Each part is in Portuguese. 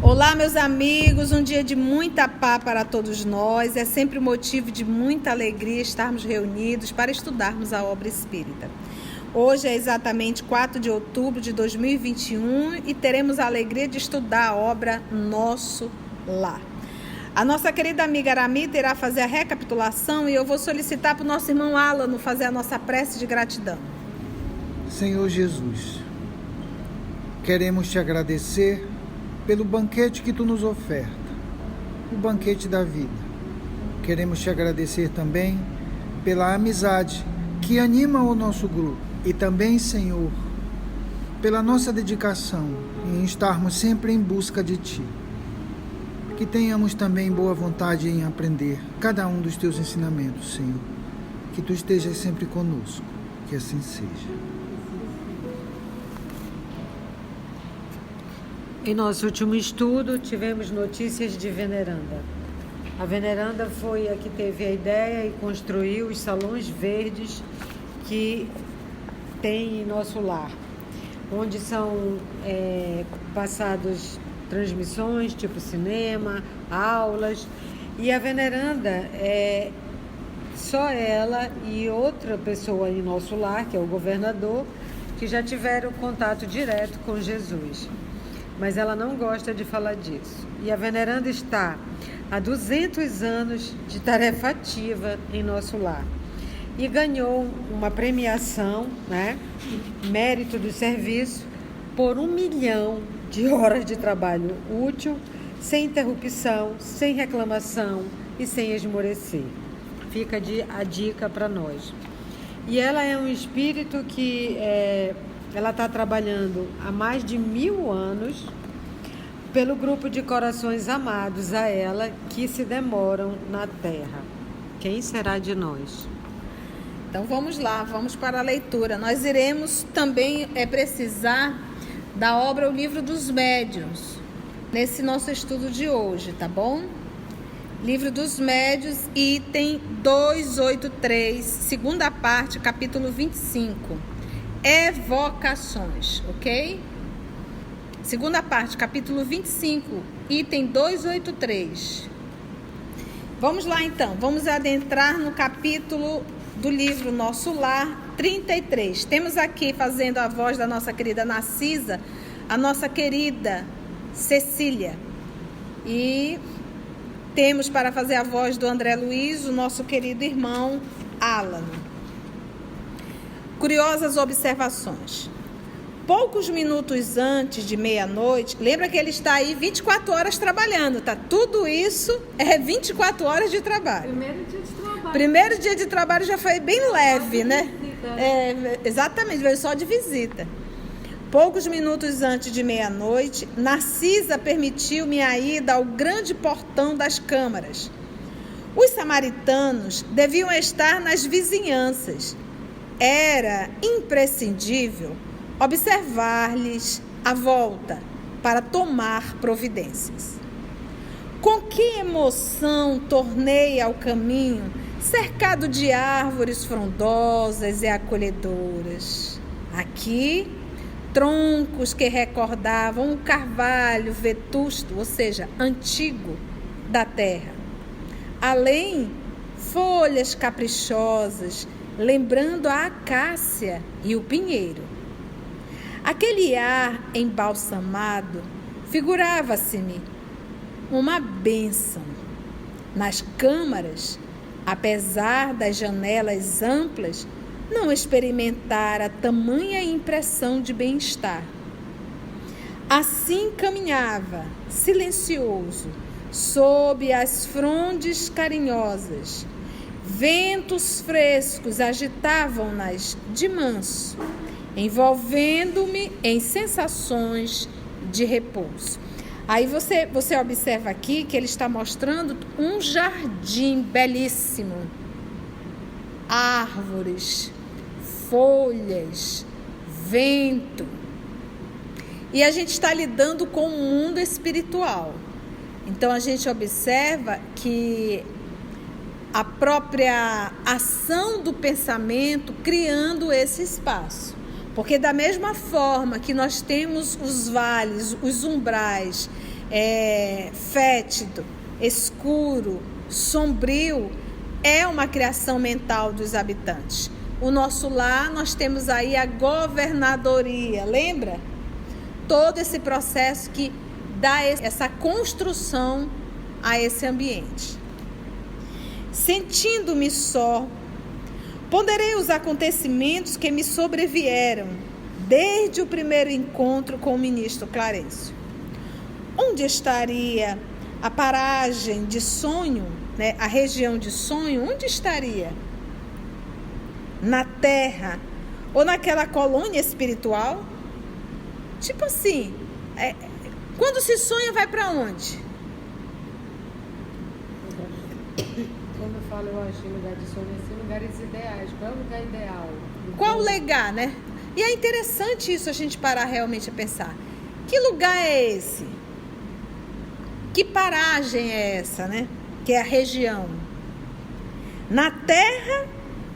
Olá, meus amigos, um dia de muita paz para todos nós. É sempre motivo de muita alegria estarmos reunidos para estudarmos a obra espírita. Hoje é exatamente 4 de outubro de 2021 e teremos a alegria de estudar a obra Nosso Lar. A nossa querida amiga Aramita irá fazer a recapitulação e eu vou solicitar para o nosso irmão Alan fazer a nossa prece de gratidão. Senhor Jesus, queremos te agradecer pelo banquete que tu nos oferta, o banquete da vida. Queremos te agradecer também pela amizade que anima o nosso grupo e também, Senhor, pela nossa dedicação em estarmos sempre em busca de ti. Que tenhamos também boa vontade em aprender cada um dos teus ensinamentos, Senhor. Que tu estejas sempre conosco, que assim seja. Em nosso último estudo, tivemos notícias de Veneranda. A Veneranda foi a que teve a ideia e construiu os salões verdes que tem em nosso lar, onde são passadas transmissões, tipo cinema, aulas. E a Veneranda, só ela e outra pessoa em nosso lar, que é o governador, que já tiveram contato direto com Jesus. Mas ela não gosta de falar disso. E a Veneranda está há 200 anos de tarefa ativa em nosso lar. E ganhou uma premiação, mérito do serviço, por 1 milhão de horas de trabalho útil, sem interrupção, sem reclamação e sem esmorecer. Fica a dica para nós. E ela é um espírito que ela está trabalhando há mais de 1000 anos pelo grupo de corações amados a ela que se demoram na Terra. Quem será de nós? Então vamos lá, vamos para a leitura. Nós iremos também precisar da obra O Livro dos Médiuns, nesse nosso estudo de hoje, tá bom? Livro dos Médiuns, item 283, segunda parte, capítulo 25. Evocações, ok? Segunda parte, capítulo 25, item 283. Vamos lá então, vamos adentrar no capítulo do livro Nosso Lar, 33. Temos aqui, fazendo a voz da nossa querida Narcisa, a nossa querida Cecília. E temos para fazer a voz do André Luiz, o nosso querido irmão Alan. Curiosas observações. Poucos minutos antes de meia-noite, lembra que ele está aí 24 horas trabalhando, tá? Tudo isso é 24 horas de trabalho. Primeiro dia de trabalho já foi bem leve, né? Exatamente, veio só de visita. Poucos minutos antes de meia-noite, Narcisa permitiu-me a ida ao grande portão das câmaras. Os samaritanos deviam estar nas vizinhanças. Era imprescindível observar-lhes a volta para tomar providências. Com que emoção tornei ao caminho, cercado de árvores frondosas e acolhedoras. Aqui, troncos que recordavam um carvalho vetusto, ou seja, antigo, da terra. Além, folhas caprichosas, lembrando a acácia e o pinheiro. Aquele ar embalsamado figurava-se-me uma bênção. Nas câmaras, apesar das janelas amplas, não experimentara tamanha impressão de bem-estar. Assim caminhava, silencioso, sob as frondes carinhosas. Ventos frescos agitavam-nas de manso, envolvendo-me em sensações de repouso. Aí você observa aqui que ele está mostrando um jardim belíssimo. Árvores, folhas, vento. E a gente está lidando com o mundo espiritual. Então a gente observa que a própria ação do pensamento criando esse espaço. Porque da mesma forma que nós temos os vales, os umbrais, fétido, escuro, sombrio, é uma criação mental dos habitantes. O nosso lar, nós temos aí a governadoria, lembra? Todo esse processo que dá essa construção a esse ambiente. Sentindo-me só, ponderei os acontecimentos que me sobrevieram desde o primeiro encontro com o ministro Clarencio. Onde estaria a paragem de sonho, né? A região de sonho, onde estaria? Na terra ou naquela colônia espiritual? Tipo assim, quando se sonha, vai para onde? Quando eu falo, eu acho, em lugar de sonho, assim, lugares ideais. Qual é o lugar ideal? Qual o lugar, né? E é interessante isso, a gente parar realmente a pensar. Que lugar é esse? Que paragem é essa, né? Que é a região. Na terra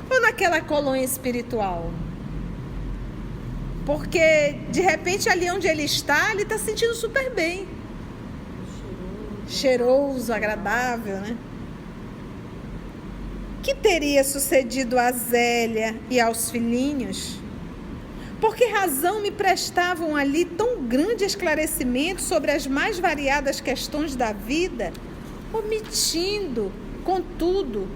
ou naquela colônia espiritual? Porque, de repente, ali onde ele está se sentindo super bem. Cheiroso, agradável, né? Que teria sucedido a Zélia e aos filhinhos? Por que razão me prestavam ali tão grande esclarecimento sobre as mais variadas questões da vida, omitindo, contudo,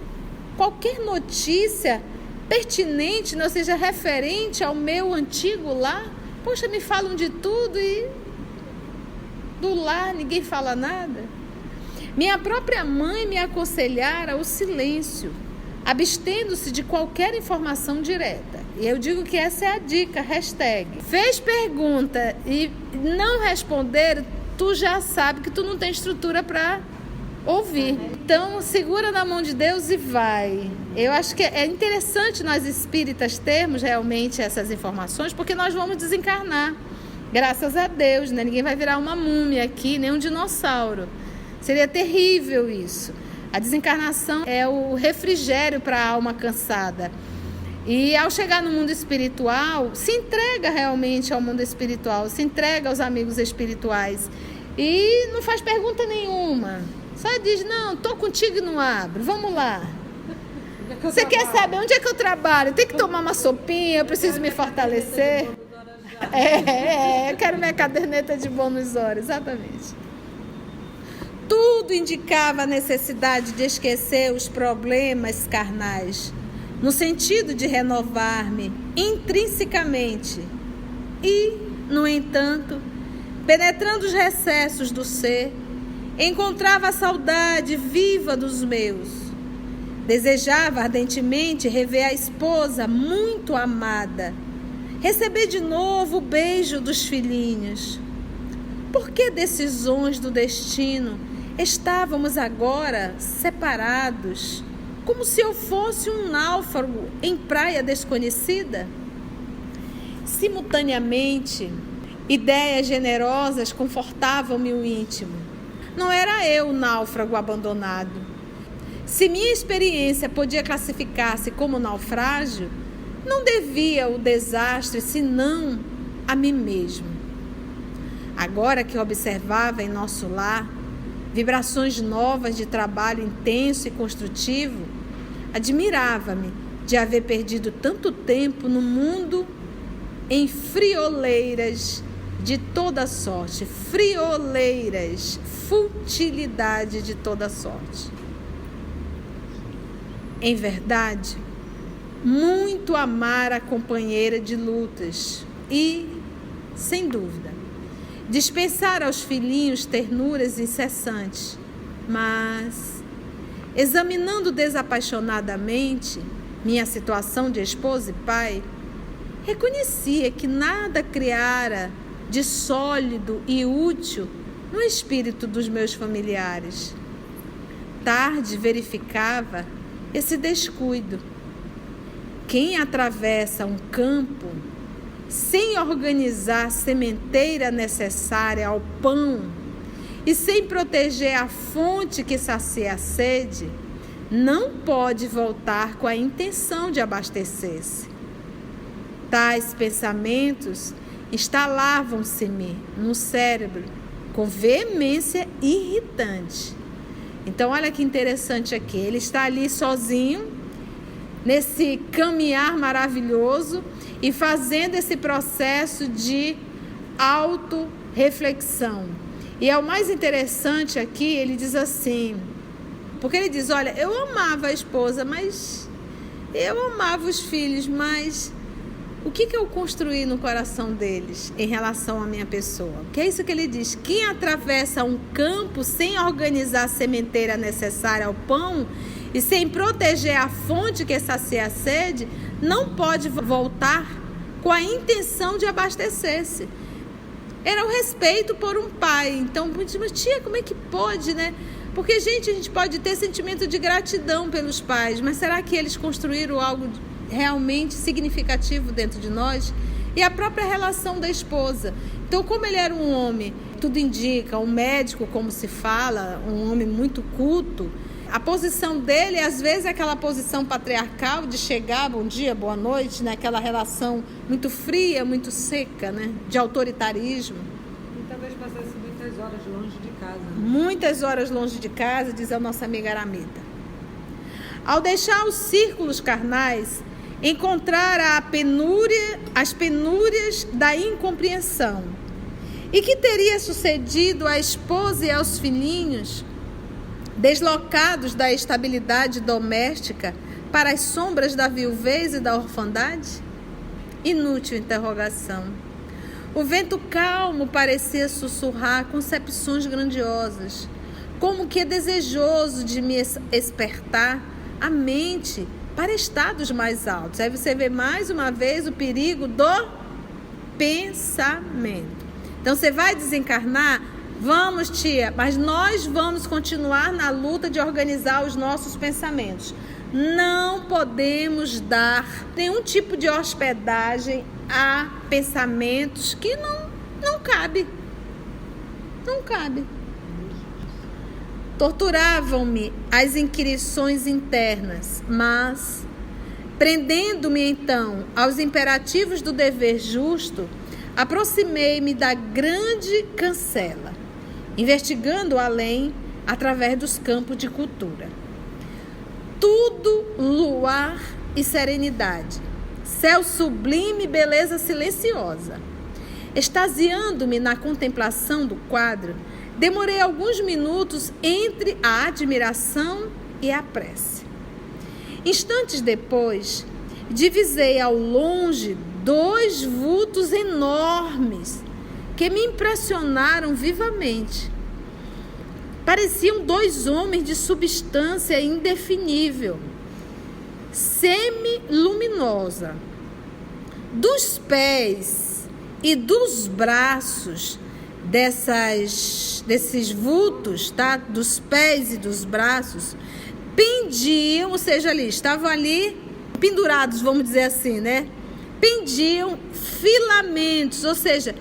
qualquer notícia pertinente, não seja referente ao meu antigo lar? Poxa, me falam de tudo e do lar ninguém fala nada. Minha própria mãe me aconselhara o silêncio, abstendo-se de qualquer informação direta. E eu digo que essa é a dica, hashtag. Fez pergunta e não responder, tu já sabe que tu não tem estrutura para ouvir. Então, segura na mão de Deus e vai. Eu acho que é interessante nós espíritas termos realmente essas informações, porque nós vamos desencarnar. Graças a Deus, né? Ninguém vai virar uma múmia aqui, nem um dinossauro. Seria terrível isso. A desencarnação é o refrigério para a alma cansada. E ao chegar no mundo espiritual, se entrega realmente ao mundo espiritual, se entrega aos amigos espirituais. E não faz pergunta nenhuma. Só diz, não, estou contigo e não abro, vamos lá. Você quer saber onde é que eu trabalho? Tem que tomar uma sopinha, eu preciso me fortalecer. Eu quero minha caderneta de bônus hora, exatamente. Tudo indicava a necessidade de esquecer os problemas carnais, no sentido de renovar-me intrinsecamente. E, no entanto, penetrando os recessos do ser, encontrava a saudade viva dos meus. Desejava ardentemente rever a esposa muito amada, receber de novo o beijo dos filhinhos. Por que decisões do destino estávamos agora separados, como se eu fosse um náufrago em praia desconhecida? Simultaneamente, ideias generosas confortavam-me o íntimo. Não era eu o náufrago abandonado. Se minha experiência podia classificar-se como naufrágio, não devia o desastre senão a mim mesmo. Agora que observava em nosso lar vibrações novas de trabalho intenso e construtivo, admirava-me de haver perdido tanto tempo no mundo em frioleiras de toda sorte, frioleiras, futilidade de toda sorte. Em verdade, muito amara a companheira de lutas e, sem dúvida, dispensar aos filhinhos ternuras incessantes, mas, examinando desapaixonadamente minha situação de esposa e pai, reconhecia que nada criara de sólido e útil no espírito dos meus familiares. Tarde verificava esse descuido. Quem atravessa um campo sem organizar a sementeira necessária ao pão e sem proteger a fonte que sacia a sede, não pode voltar com a intenção de abastecer-se. Tais pensamentos instalavam-se-me no cérebro com veemência irritante. Então, olha que interessante aqui. Ele está ali sozinho, nesse caminhar maravilhoso e fazendo esse processo de autorreflexão. E é o mais interessante aqui, ele diz assim, porque ele diz, olha, eu amava a esposa, mas eu amava os filhos, mas o que eu construí no coração deles em relação à minha pessoa? Que é isso que ele diz, quem atravessa um campo sem organizar a sementeira necessária ao pão e sem proteger a fonte que sacia a sede, não pode voltar com a intenção de abastecer-se. Era o respeito por um pai. Então, mas tia, como é que pode, né? Porque, a gente pode ter sentimento de gratidão pelos pais, mas será que eles construíram algo realmente significativo dentro de nós? E a própria relação da esposa. Então, como ele era um homem, tudo indica, um médico, como se fala, um homem muito culto, a posição dele, às vezes, é aquela posição patriarcal de chegar, bom dia, boa noite, né? Aquela relação muito fria, muito seca, né? De autoritarismo. E talvez passasse muitas horas longe de casa. Né? Muitas horas longe de casa, diz a nossa amiga Aramita. Ao deixar os círculos carnais, encontrar as penúrias da incompreensão. E que teria sucedido à esposa e aos filhinhos, deslocados da estabilidade doméstica para as sombras da viuvez e da orfandade? Inútil interrogação. O vento calmo parecia sussurrar concepções grandiosas, como que desejoso de me espertar a mente para estados mais altos. Aí você vê mais uma vez o perigo do pensamento. Então você vai desencarnar? Vamos, tia, mas nós vamos continuar na luta de organizar os nossos pensamentos. Não podemos dar nenhum tipo de hospedagem a pensamentos que não cabe. Não cabe. Torturavam-me as inquirições internas, mas, prendendo-me então aos imperativos do dever justo, aproximei-me da grande cancela, investigando além através dos campos de cultura. Tudo luar e serenidade, céu sublime e beleza silenciosa. Extasiando-me na contemplação do quadro, demorei alguns minutos entre a admiração e a prece. Instantes depois, divisei ao longe 2 vultos enormes que me impressionaram vivamente. Pareciam 2 homens de substância indefinível, semiluminosa. Dos pés e dos braços desses vultos, tá? Dos pés e dos braços, pendiam, ou seja, estavam ali pendurados, vamos dizer assim, né? Pendiam filamentos, ou seja,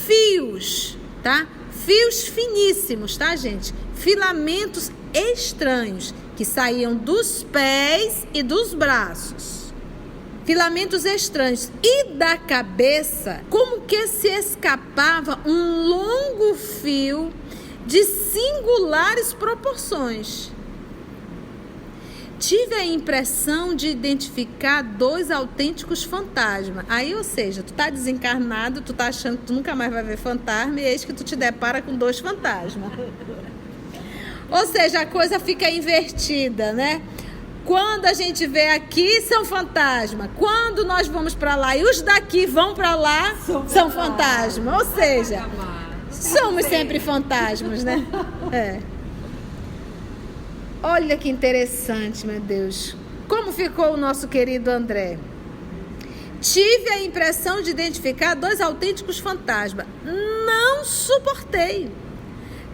fios, tá? Fios finíssimos, tá, gente? Filamentos estranhos que saíam dos pés e dos braços. Filamentos estranhos. E da cabeça, como que se escapava um longo fio de singulares proporções. Tive a impressão de identificar 2 autênticos fantasmas. Aí, ou seja, tu tá desencarnado, tu tá achando que tu nunca mais vai ver fantasma, e eis que tu te depara com 2 fantasmas. Ou seja, a coisa fica invertida, né? Quando a gente vê aqui, são fantasmas. Quando nós vamos para lá e os daqui vão para lá, são fantasmas. Ou seja, somos sempre fantasmas, né? É. Olha que interessante, meu Deus. Como ficou o nosso querido André? Tive a impressão de identificar 2 autênticos fantasmas. Não suportei.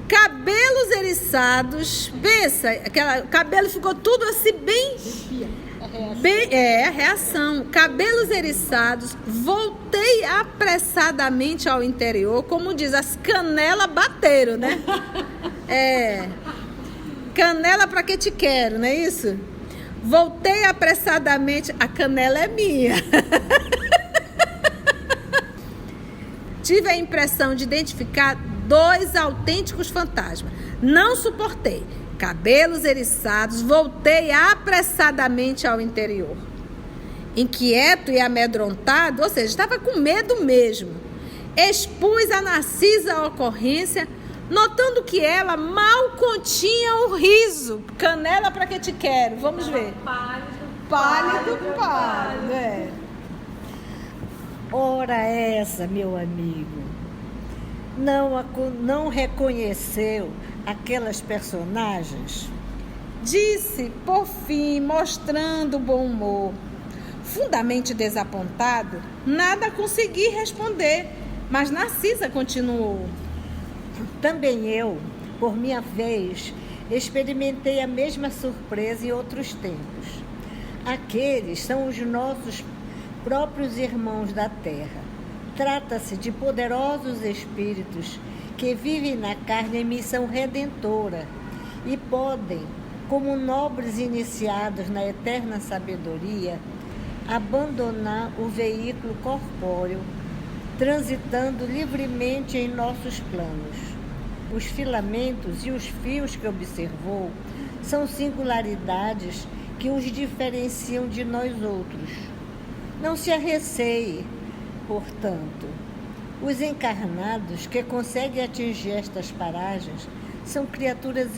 Cabelos eriçados. Pensa, o cabelo ficou tudo assim bem... a reação. Cabelos eriçados. Voltei apressadamente ao interior. Como diz, as canelas bateram, né? Canela pra que te quero, não é isso? Voltei apressadamente. A canela é minha. Tive a impressão de identificar 2 autênticos fantasmas. Não suportei. Cabelos eriçados, voltei apressadamente ao interior. Inquieto e amedrontado, ou seja, estava com medo mesmo. Expus a Narcisa a ocorrência, notando que ela mal continha o riso. Canela pra que te quero? Vamos ver. Pálido. É. Ora essa, meu amigo, não reconheceu aquelas personagens? Disse, por fim, mostrando bom humor. Fundamente desapontado, nada consegui responder, mas Narcisa continuou. Também eu, por minha vez, experimentei a mesma surpresa em outros tempos. Aqueles são os nossos próprios irmãos da terra. Trata-se de poderosos espíritos que vivem na carne em missão redentora e podem, como nobres iniciados na eterna sabedoria, abandonar o veículo corpóreo, transitando livremente em nossos planos. Os filamentos e os fios que observou são singularidades que os diferenciam de nós outros. Não se arreceie, portanto. Os encarnados que conseguem atingir estas paragens são criaturas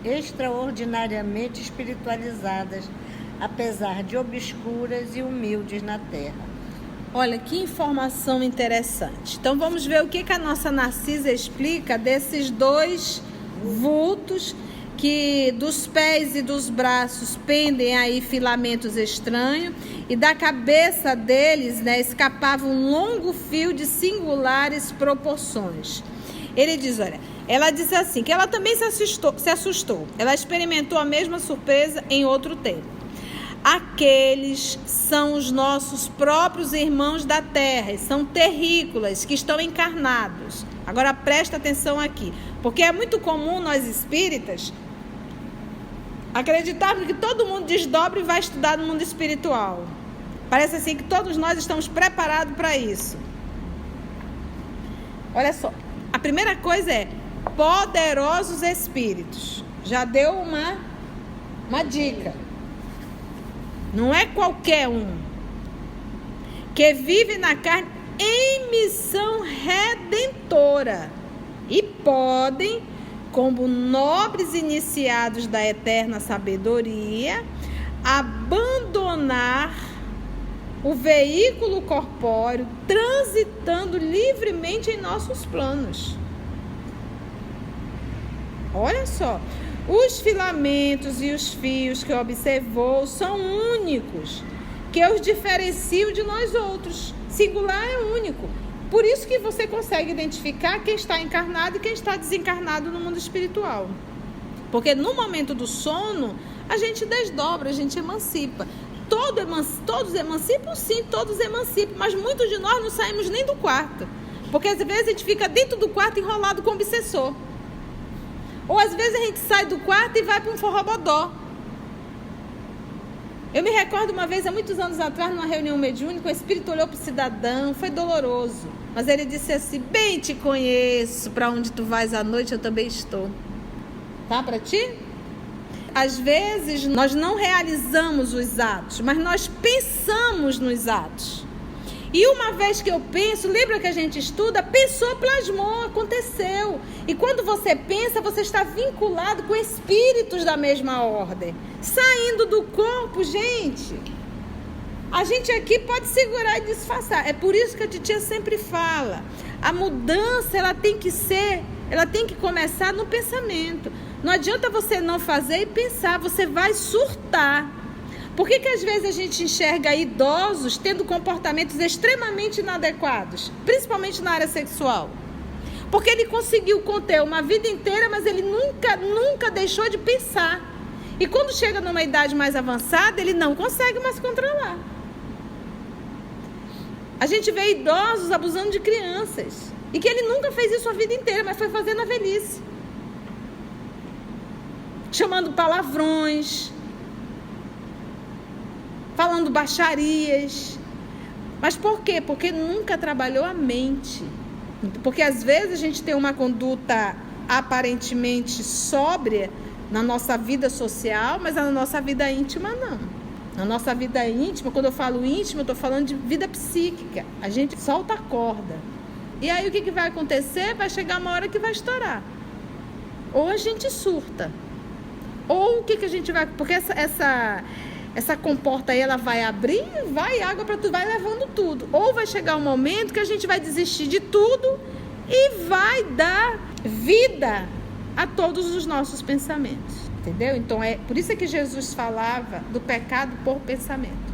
extraordinariamente espiritualizadas, apesar de obscuras e humildes na terra. Olha, que informação interessante. Então, vamos ver o que a nossa Narcisa explica desses 2 vultos que dos pés e dos braços pendem aí filamentos estranhos e da cabeça deles, né, escapava um longo fio de singulares proporções. Ele diz, olha, ela diz assim, que ela também se assustou. Ela experimentou a mesma surpresa em outro tempo. Aqueles são os nossos próprios irmãos da terra, são terrícolas que estão encarnados. Agora presta atenção aqui, porque é muito comum nós espíritas acreditarmos que todo mundo desdobra e vai estudar no mundo espiritual. Parece assim que todos nós estamos preparados para isso. Olha só, a primeira coisa é poderosos espíritos. Já deu uma dica. Não é qualquer um que vive na carne em missão redentora e podem, como nobres iniciados da eterna sabedoria, abandonar o veículo corpóreo, transitando livremente em nossos planos. Olha só. Os filamentos e os fios que observou são únicos, que os diferenciam de nós outros. Singular é único. Por isso que você consegue identificar quem está encarnado e quem está desencarnado no mundo espiritual. Porque no momento do sono, a gente desdobra, a gente emancipa. Todos emancipam? Sim, todos emancipam. Mas muitos de nós não saímos nem do quarto. Porque às vezes a gente fica dentro do quarto enrolado com o obsessor. Ou às vezes a gente sai do quarto e vai para um forrobodó. Eu me recordo uma vez, há muitos anos atrás, numa reunião mediúnica, o espírito olhou para o cidadão, foi doloroso. Mas ele disse assim, bem te conheço, para onde tu vais à noite eu também estou. Tá para ti? Às vezes nós não realizamos os atos, mas nós pensamos nos atos. E uma vez que eu penso, lembra que a gente estuda? Pensou, plasmou, aconteceu. E quando você pensa, você está vinculado com espíritos da mesma ordem. Saindo do corpo, gente, a gente aqui pode segurar e disfarçar. É por isso que a titia sempre fala. A mudança, ela tem que começar no pensamento. Não adianta você não fazer e pensar, você vai surtar. Por que às vezes a gente enxerga idosos tendo comportamentos extremamente inadequados, principalmente na área sexual? Porque ele conseguiu conter uma vida inteira, mas ele nunca deixou de pensar. E quando chega numa idade mais avançada, ele não consegue mais controlar. A gente vê idosos abusando de crianças. E que ele nunca fez isso a vida inteira, mas foi fazer na velhice. chamando palavrões, falando baixarias. Mas por quê? Porque nunca trabalhou a mente. Porque às vezes a gente tem uma conduta aparentemente sóbria na nossa vida social, mas na nossa vida íntima não. Na nossa vida íntima, quando eu falo íntima, eu estou falando de vida psíquica. A gente solta a corda. E aí o que vai acontecer? Vai chegar uma hora que vai estourar. Ou a gente surta. Ou o que a gente vai... Porque essa comporta aí, ela vai abrir, vai água para tudo, vai levando tudo. Ou vai chegar um momento que a gente vai desistir de tudo e vai dar vida a todos os nossos pensamentos. Entendeu? Então, por isso é que Jesus falava do pecado por pensamento.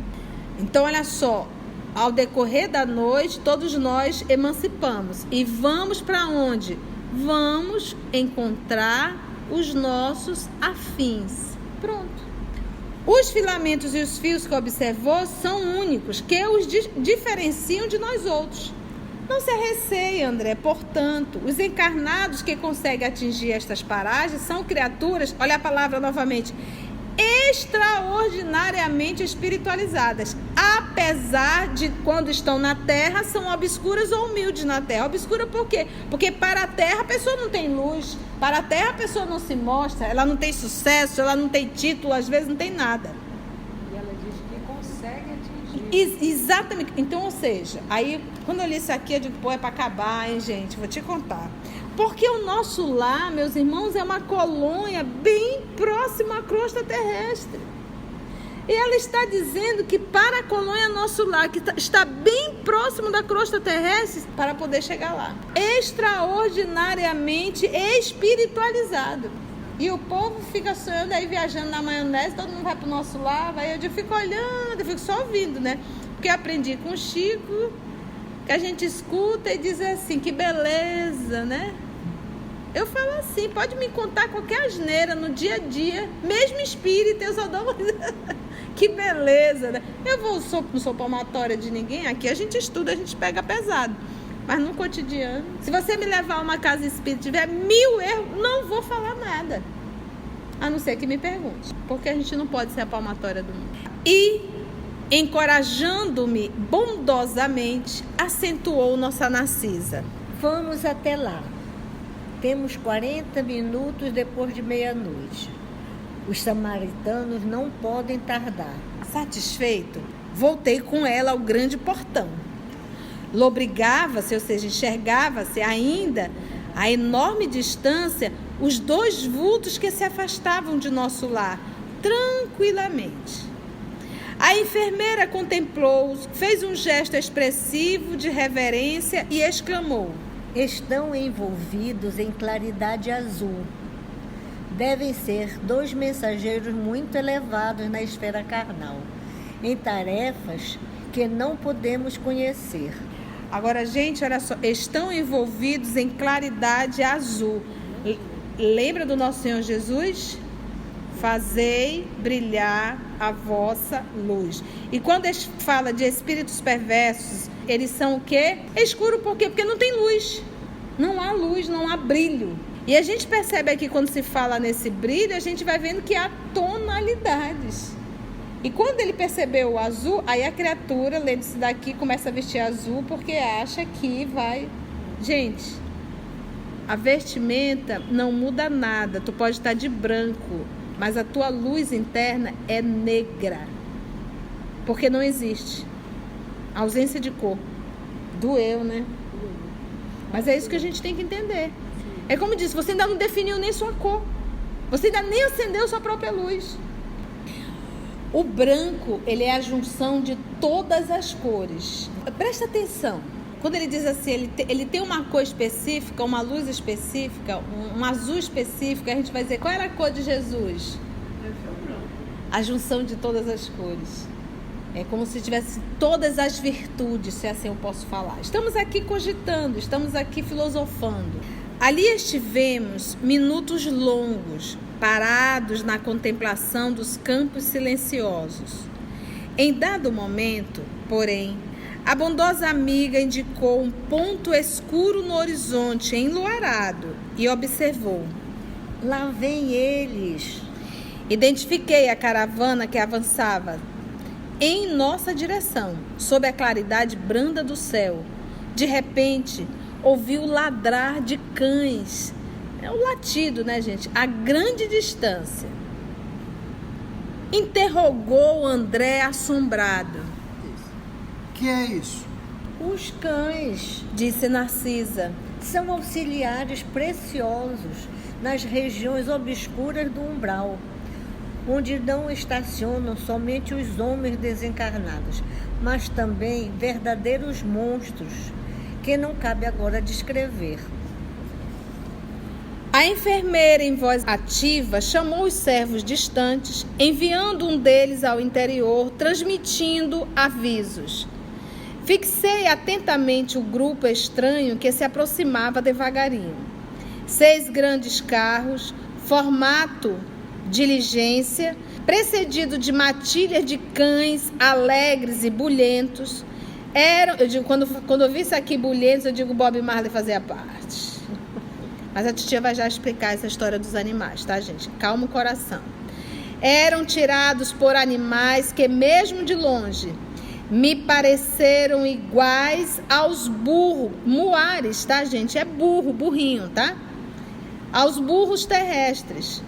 Então, olha só, ao decorrer da noite, todos nós emancipamos. E vamos para onde? Vamos encontrar os nossos afins. Pronto. Os filamentos e os fios que observou são únicos, que os diferenciam de nós outros. Não se receie, André. Portanto, os encarnados que conseguem atingir estas paragens são criaturas, olha a palavra novamente, extraordinariamente espiritualizadas. Apesar de, quando estão na Terra, são obscuras ou humildes na Terra. Obscura por quê? Porque para a Terra a pessoa não tem luz. Para a Terra a pessoa não se mostra. Ela não tem sucesso, ela não tem título, às vezes não tem nada. E ela diz que consegue atingir. Exatamente. Então, ou seja, aí quando eu li isso aqui, eu digo, pô, é para acabar, hein, gente? Vou te contar. Porque o nosso lar, meus irmãos, é uma colônia bem próxima à crosta terrestre. E ela está dizendo que para a colônia nosso lar, que está bem próximo da crosta terrestre, para poder chegar lá. Extraordinariamente espiritualizado. E o povo fica sonhando aí, viajando na maionese, todo mundo vai para o nosso lar, aí eu fico olhando, eu fico só ouvindo, né? Porque eu aprendi com o Chico, que a gente escuta e diz assim, que beleza, né? Eu falo assim, pode me contar qualquer asneira no dia a dia, mesmo espírita, eu só dou uma... Que beleza, né? Eu não sou palmatória de ninguém, aqui a gente estuda, a gente pega pesado. Mas no cotidiano, se você me levar a uma casa espírita e tiver 1000 erros, não vou falar nada. A não ser que me pergunte, porque a gente não pode ser a palmatória do mundo. E, encorajando-me bondosamente, acentuou nossa Narcisa. Vamos até lá. Temos 40 minutos depois de meia-noite. Os samaritanos não podem tardar. Satisfeito, voltei com ela ao grande portão. Lobrigava-se, ou seja, enxergava-se ainda a enorme distância os 2 vultos que se afastavam de nosso lar, tranquilamente. A enfermeira contemplou-os, fez um gesto expressivo de reverência e exclamou: estão envolvidos em claridade azul. Devem ser 2 mensageiros muito elevados na esfera carnal, em tarefas que não podemos conhecer. Agora, gente, olha só, estão envolvidos em claridade azul. Lembra do nosso Senhor Jesus? Fazei brilhar a vossa luz. E quando fala de espíritos perversos, eles são o quê? Escuro por quê? Porque não tem luz. Não há luz, não há brilho. E a gente percebe aqui, quando se fala nesse brilho, a gente vai vendo que há tonalidades. E quando ele percebeu o azul, aí a criatura, lendo-se daqui, começa a vestir azul porque acha que vai... Gente, a vestimenta não muda nada. Tu pode estar de branco, mas a tua luz interna é negra. Porque não existe. A ausência de cor. Doeu, né? Mas é isso que a gente tem que entender. É como disse, você ainda não definiu nem sua cor. Você ainda nem acendeu sua própria luz. O branco, ele é a junção de todas as cores. Presta atenção. Quando ele diz assim, ele tem uma cor específica, uma luz específica, um azul específico, a gente vai dizer, qual era a cor de Jesus? A junção de todas as cores. É como se tivesse todas as virtudes, se assim eu posso falar. Estamos aqui cogitando, estamos aqui filosofando. Ali estivemos minutos longos, parados na contemplação dos campos silenciosos. Em dado momento, porém, a bondosa amiga indicou um ponto escuro no horizonte, enluarado, e observou. Lá vêm eles. Identifiquei a caravana que avançava em nossa direção, sob a claridade branda do céu. De repente, ouvi o ladrar de cães. É o latido, né, gente? A grande distância. Interrogou André assombrado. Que é isso? Os cães Disse Narcisa. são auxiliares preciosos nas regiões obscuras do umbral, onde não estacionam somente os homens desencarnados, mas também verdadeiros monstros, que não cabe agora descrever. A enfermeira, em voz ativa, chamou os servos distantes, enviando um deles ao interior, transmitindo avisos. Fixei atentamente o grupo estranho que se aproximava devagarinho. 6 grandes carros, formato diligência, precedido de matilhas de cães alegres e bulhentos. Quando eu vi isso aqui, bulhentos, eu digo Bob Marley fazia parte. Mas a titia vai já explicar essa história dos animais, tá, gente? Calma o coração. Eram tirados por animais que, mesmo de longe, me pareceram iguais aos burros, muares, tá, gente? É burro, burrinho, tá? Aos burros terrestres.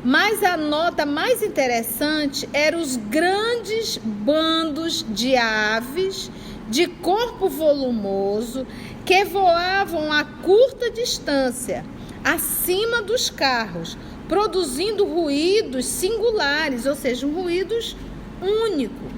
Mas a nota mais interessante eram os grandes bandos de aves de corpo volumoso que voavam a curta distância, acima dos carros, produzindo ruídos singulares, ou seja, ruídos únicos.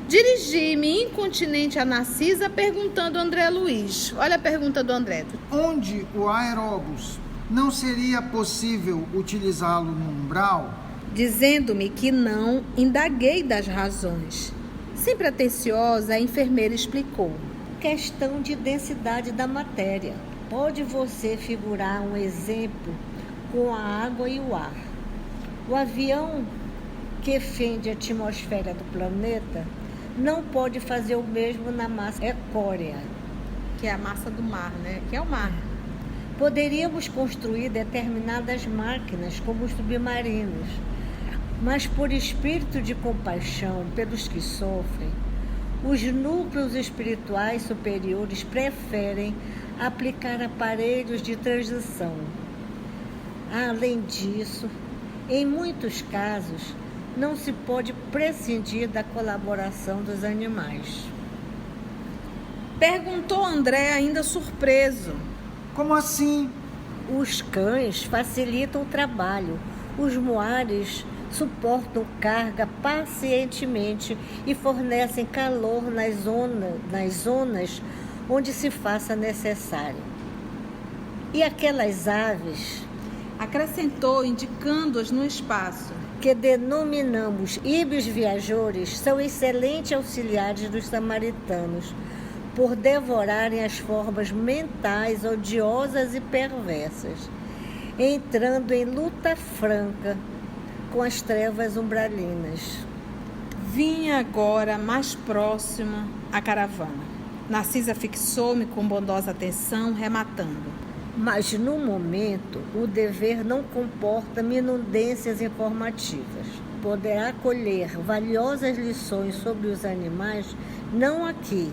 Dirigi-me incontinente a Narcisa, perguntando a André Luiz. Olha a pergunta do André. Onde o aeróbus não seria possível utilizá-lo no umbral? Dizendo-me que não, indaguei das razões. Sempre atenciosa, a enfermeira explicou. Questão de densidade da matéria. Pode você figurar um exemplo com a água e o ar? O avião que fende a atmosfera do planeta não pode fazer o mesmo na massa equórea, Que é a massa do mar, né? Que é o mar. Poderíamos construir determinadas máquinas, como os submarinos, mas por espírito de compaixão pelos que sofrem, os núcleos espirituais superiores preferem aplicar aparelhos de transição. Além disso, em muitos casos, não se pode prescindir da colaboração dos animais. Perguntou André, ainda surpreso. Como assim? Os cães facilitam o trabalho. Os muares suportam carga pacientemente e fornecem calor nas zonas onde se faça necessário. E aquelas aves, Acrescentou, indicando-as no espaço. que denominamos ibis viajores, são excelentes auxiliares dos samaritanos, por devorarem as formas mentais odiosas e perversas, entrando em luta franca com as trevas umbralinas. Vinha agora mais próxima à caravana. Narcisa fixou-me com bondosa atenção, rematando. Mas, no momento, o dever não comporta minudências informativas. Poderá colher valiosas lições sobre os animais, não aqui,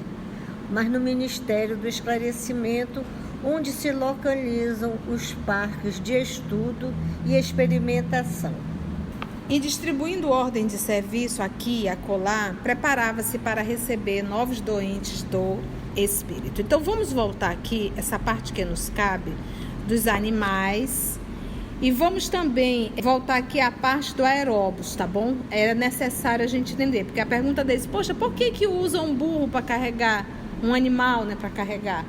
mas no Ministério do Esclarecimento, onde se localizam os parques de estudo e experimentação. E distribuindo ordem de serviço aqui e acolá, preparava-se para receber novos doentes do espírito. Então vamos voltar aqui, essa parte que nos cabe, dos animais, e vamos também voltar aqui à parte do aeróbus, tá bom? Era necessário a gente entender, porque a pergunta deles, poxa, por que usam um burro para carregar, um animal, né, para carregar?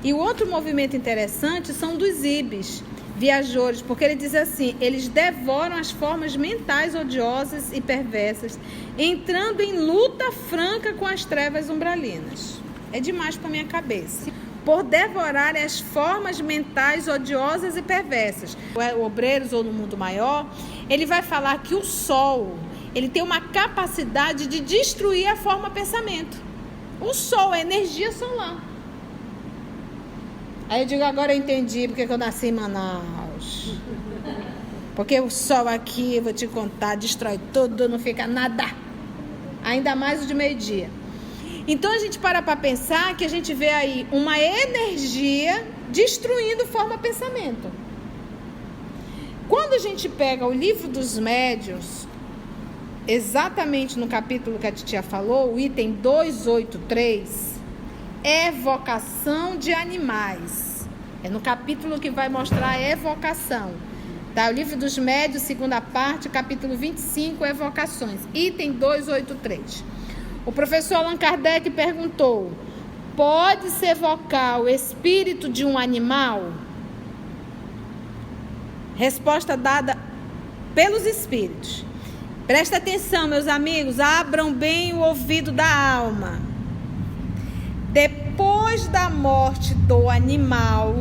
E o outro movimento interessante são dos ibis viajores, porque ele diz assim, eles devoram as formas mentais odiosas e perversas, entrando em luta franca com as trevas umbralinas. É demais para minha cabeça. Por devorarem as formas mentais odiosas e perversas. O Obreiros ou no Mundo Maior, ele vai falar que o Sol, ele tem uma capacidade de destruir a forma pensamento. O Sol é energia solar. Aí eu digo, agora eu entendi porque eu nasci em Manaus. Porque o sol aqui, eu vou te contar, destrói tudo, não fica nada. Ainda mais o de meio-dia. Então a gente para pensar que a gente vê aí uma energia destruindo forma pensamento. Quando a gente pega o livro dos médiuns, exatamente no capítulo que a titia falou, o item 283, evocação de animais. É no capítulo que vai mostrar a evocação. Tá? O livro dos médiuns, segunda parte, capítulo 25, evocações. Item 283. O professor Allan Kardec perguntou: pode-se evocar o espírito de um animal? Resposta dada pelos espíritos. Presta atenção, meus amigos, abram bem o ouvido da alma. Depois da morte do animal,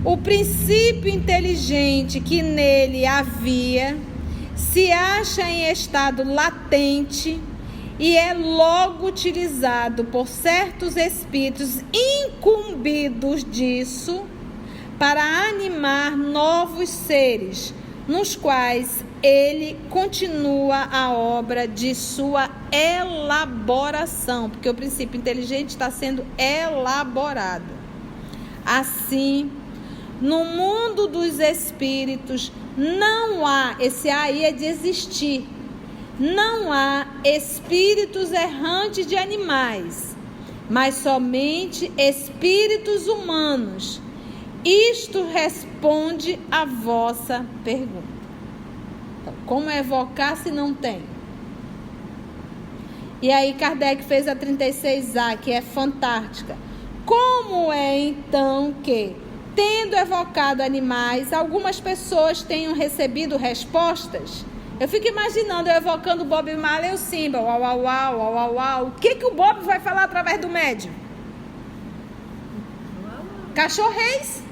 o princípio inteligente que nele havia se acha em estado latente e é logo utilizado por certos espíritos incumbidos disso para animar novos seres, nos quais ele continua a obra de sua elaboração, porque o princípio inteligente está sendo elaborado. Assim, no mundo dos espíritos não há, esse aí é de existir, não há espíritos errantes de animais, mas somente espíritos humanos. Isto responde à vossa pergunta. Então, como evocar se não tem? E aí Kardec fez a 36A, que é fantástica. Como é então que, tendo evocado animais, algumas pessoas tenham recebido respostas? Eu fico imaginando eu evocando o Bob Marley e o Simba. Uau, uau, uau, uau, uau, uau. O que o Bob vai falar através do médium? Cachorreis.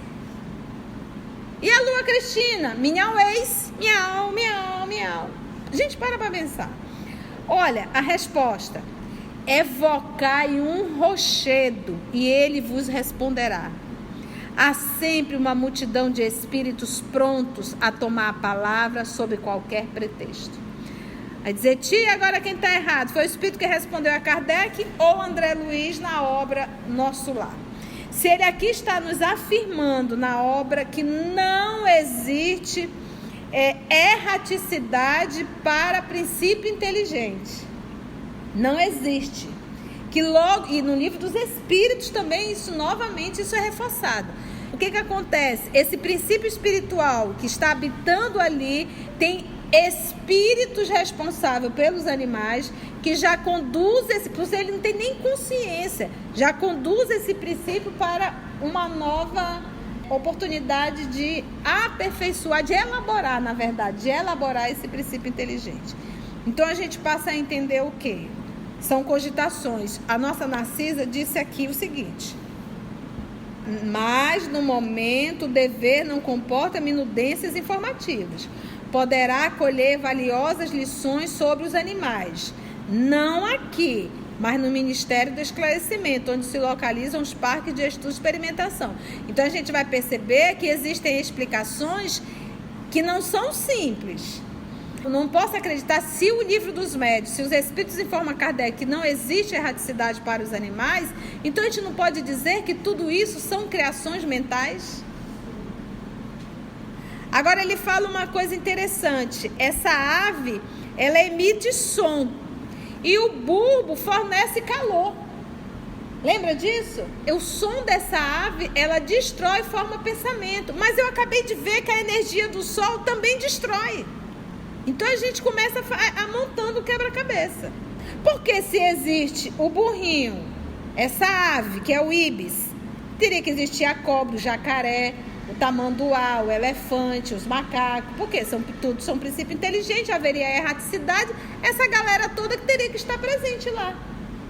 E a Lua Cristina? Minhauês. Miau, miau, miau. A gente para pensar. Olha, a resposta: evocai um rochedo e ele vos responderá. Há sempre uma multidão de espíritos prontos a tomar a palavra sob qualquer pretexto. Vai dizer, tia, agora quem está errado? Foi o espírito que respondeu a Kardec ou André Luiz na obra Nosso Lar? Se ele aqui está nos afirmando na obra que não existe erraticidade para princípio inteligente. Não existe. Que logo, e no livro dos espíritos também, isso é reforçado. O que acontece? Esse princípio espiritual que está habitando ali tem espíritos responsáveis pelos animais que já conduz esse, porque ele não tem nem consciência, já conduz esse princípio para uma nova oportunidade de aperfeiçoar, de elaborar, na verdade, de elaborar esse princípio inteligente. Então a gente passa a entender o quê? São cogitações. A nossa Narcisa disse aqui o seguinte: mas no momento o dever não comporta minudências informativas. Poderá colher valiosas lições sobre os animais. Não aqui, mas no Ministério do Esclarecimento, onde se localizam os parques de estudo e experimentação. Então a gente vai perceber que existem explicações que não são simples. Eu não posso acreditar, se o livro dos médiuns, se os espíritos informam Kardec que não existe erraticidade para os animais, então a gente não pode dizer que tudo isso são criações mentais? Agora ele fala uma coisa interessante: essa ave, ela emite som e o bulbo fornece calor. Lembra disso? O som dessa ave, ela destrói, forma pensamento. Mas eu acabei de ver que a energia do sol também destrói. Então a gente começa a montando o quebra-cabeça. Porque se existe o burrinho, essa ave que é o ibis, teria que existir a cobra, o jacaré, o tamanduá, o elefante, os macacos. Porque tudo são princípios inteligentes, haveria erraticidade, essa galera toda que teria que estar presente lá.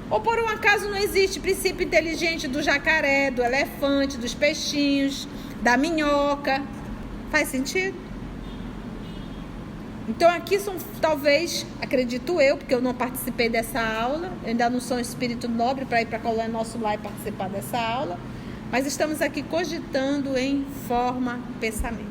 Ou por um acaso não existe princípio inteligente do jacaré, do elefante, dos peixinhos, da minhoca? Faz sentido? Então aqui são, talvez, acredito eu, porque eu não participei dessa aula, eu ainda não sou um espírito nobre para ir para a Colônia Nosso Lar e participar dessa aula, mas estamos aqui cogitando em forma pensamento.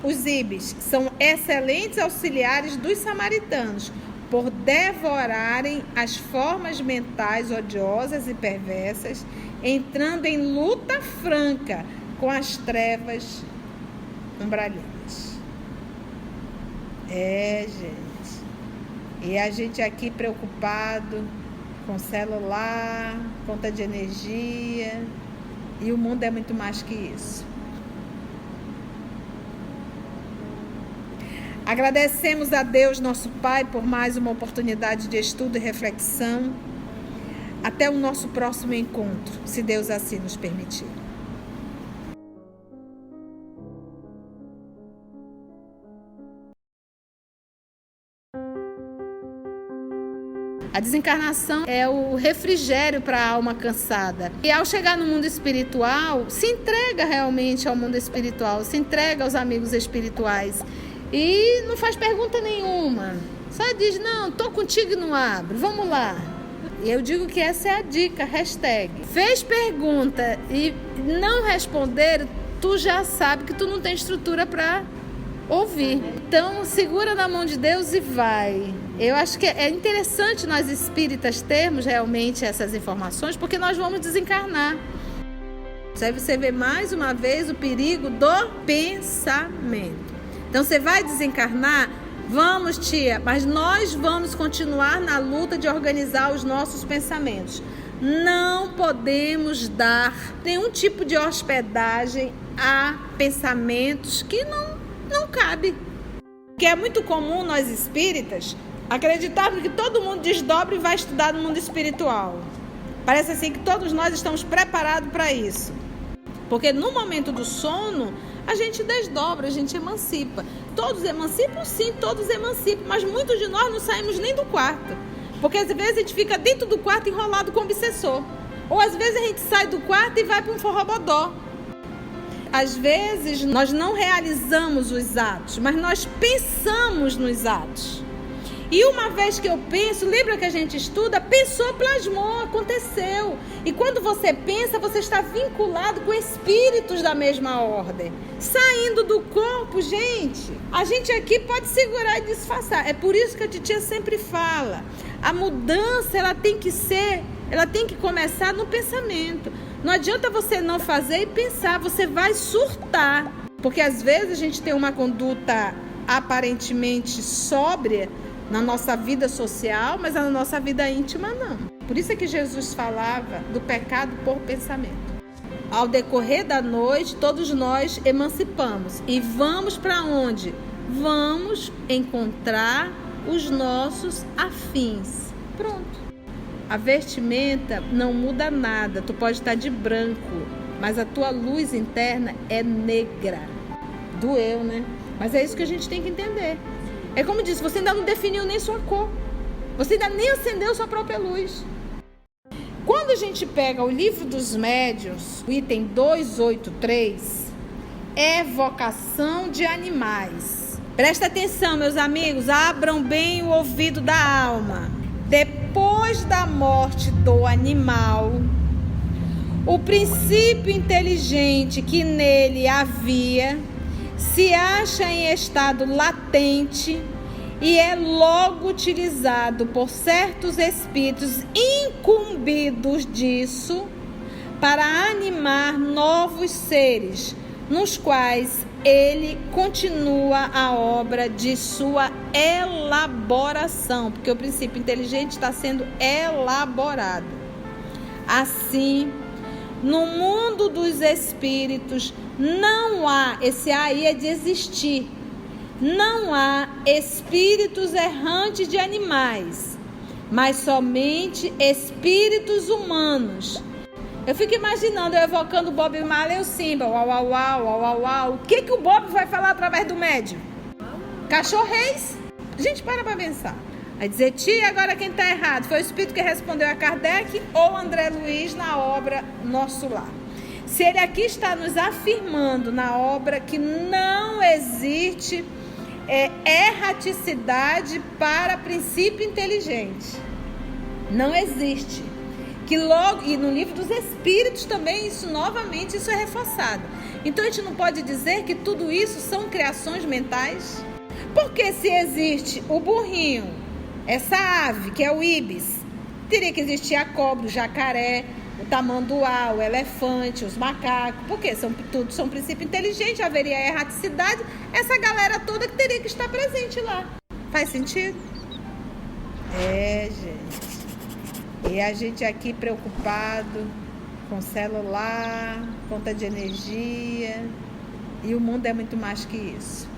os ibis são excelentes auxiliares dos samaritanos, por devorarem as formas mentais odiosas e perversas, entrando em luta franca com as trevas umbralinas. Gente. E a gente aqui preocupado com celular, conta de energia, e o mundo é muito mais que isso. Agradecemos a Deus, nosso Pai, por mais uma oportunidade de estudo e reflexão. Até o nosso próximo encontro, se Deus assim nos permitir. A desencarnação é o refrigério para a alma cansada. E ao chegar no mundo espiritual, se entrega realmente ao mundo espiritual, se entrega aos amigos espirituais. E não faz pergunta nenhuma. Só diz, não, tô contigo e não abro, vamos lá. E eu digo que essa é a dica, hashtag. Fez pergunta e não responder, tu já sabe que tu não tem estrutura para ouvir. Então, segura na mão de Deus e vai. Eu acho que é interessante nós espíritas termos realmente essas informações, porque nós vamos desencarnar. Aí você vê mais uma vez o perigo do pensamento. Então, você vai desencarnar? Vamos, tia, mas nós vamos continuar na luta de organizar os nossos pensamentos. Não podemos dar nenhum tipo de hospedagem a pensamentos que não cabe. Que é muito comum nós espíritas acreditarmos que todo mundo desdobra e vai estudar no mundo espiritual. Parece assim que todos nós estamos preparados para isso. Porque no momento do sono, a gente desdobra, a gente emancipa. Todos emancipam? Sim, todos emancipam. Mas muitos de nós não saímos nem do quarto. Porque às vezes a gente fica dentro do quarto enrolado com o obsessor. Ou às vezes a gente sai do quarto e vai para um forrobodó. Às vezes nós não realizamos os atos, mas nós pensamos nos atos. E uma vez que eu penso, lembra que a gente estuda? Pensou, plasmou, aconteceu. E quando você pensa, você está vinculado com espíritos da mesma ordem. Saindo do corpo, gente, a gente aqui pode segurar e disfarçar. É por isso que a titia sempre fala. A mudança, ela tem que começar no pensamento. Não adianta você não fazer e pensar, você vai surtar. Porque às vezes a gente tem uma conduta aparentemente sóbria na nossa vida social, mas na nossa vida íntima não. Por isso é que Jesus falava do pecado por pensamento. Ao decorrer da noite, todos nós emancipamos. E vamos para onde? Vamos encontrar os nossos afins. Pronto. A vestimenta não muda nada. Tu pode estar de branco, mas a tua luz interna é negra. Doeu, né? Mas é isso que a gente tem que entender. É como disse, você ainda não definiu nem sua cor. Você ainda nem acendeu sua própria luz. Quando a gente pega o livro dos médiuns, o item 283, evocação de animais. Presta atenção, meus amigos, abram bem o ouvido da alma. Depois da morte do animal, o princípio inteligente que nele havia se acha em estado latente e é logo utilizado por certos espíritos incumbidos disso para animar novos seres, nos quais ele continua a obra de sua elaboração, porque o princípio inteligente está sendo elaborado. Assim, no mundo dos espíritos, não há, esse aí é de existir, não há espíritos errantes de animais, mas somente espíritos humanos. Eu fico imaginando, eu evocando o Bob Marley e o Simba, uau, uau, uau, uau, uau, uau. O que o Bob vai falar através do médium? Cachorreis. A gente para pensar. Vai dizer, tia, agora quem está errado? Foi o espírito que respondeu a Kardec ou André Luiz na obra Nosso Lar? Se ele aqui está nos afirmando na obra que não existe erraticidade para princípio inteligente. Não existe. Que logo, e no livro dos Espíritos também, isso é reforçado. Então a gente não pode dizer que tudo isso são criações mentais? Porque se existe o burrinho, essa ave que é o íbis, teria que existir a cobra, o jacaré, o tamanduá, o elefante, os macacos, porque tudo são princípios inteligentes, haveria erraticidade, essa galera toda que teria que estar presente lá. Faz sentido? Gente. E a gente aqui preocupado com celular, conta de energia, e o mundo é muito mais que isso.